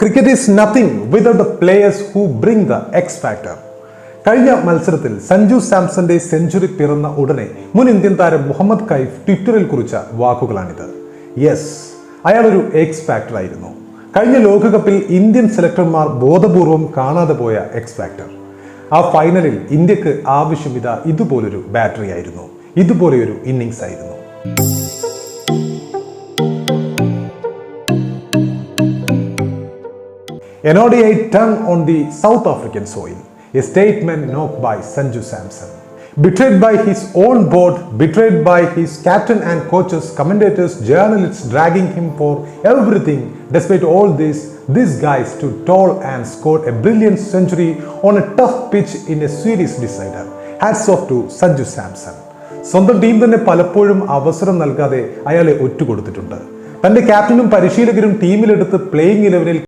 Cricket is nothing without the players who bring the X factor. കഴിഞ്ഞ മത്സരത്തിൽ Sanju സാംസന്റെ century പിറന്ന ഉടനെ മുൻ ഇന്ത്യൻ താരം മുഹമ്മദ് കൈഫ് ട്വിറ്ററിൽ കുറിച്ച വാക്കുകളാണിത്. യെസ്, അയാളൊരു എക്സ് ഫാക്ടർ ആയിരുന്നു. കഴിഞ്ഞ ലോകകപ്പിൽ ഇന്ത്യൻ സെലക്ടർമാർ ബോധപൂർവം കാണാതെ പോയ എക്സ് ഫാക്ടർ. ആ ഫൈനലിൽ ഇന്ത്യക്ക് ആവശ്യം ഇതുപോലൊരു ബാറ്ററി ആയിരുന്നു, ഇതുപോലെയൊരു ഇന്നിങ്സ് ആയിരുന്നു. An ODI turn on the South African soil. A statement knocked by Sanju Samson. Betrayed by his own board, betrayed by his captain and coaches, commentators, journalists dragging him for everything. Despite all this guy stood tall and scored a brilliant century on a tough pitch in a series decider. Hats off to Sanju Samson. സ്വന്തം team തന്നെ പലപ്പോഴും അവസരം നൽകാതെ അയാളെ ഒറ്റുകൊടുത്തിട്ടുണ്ട്. തന്റെ ക്യാപ്റ്റനും പരിശീലകരും ടീമിലെടുത്ത് playing 11-ൽ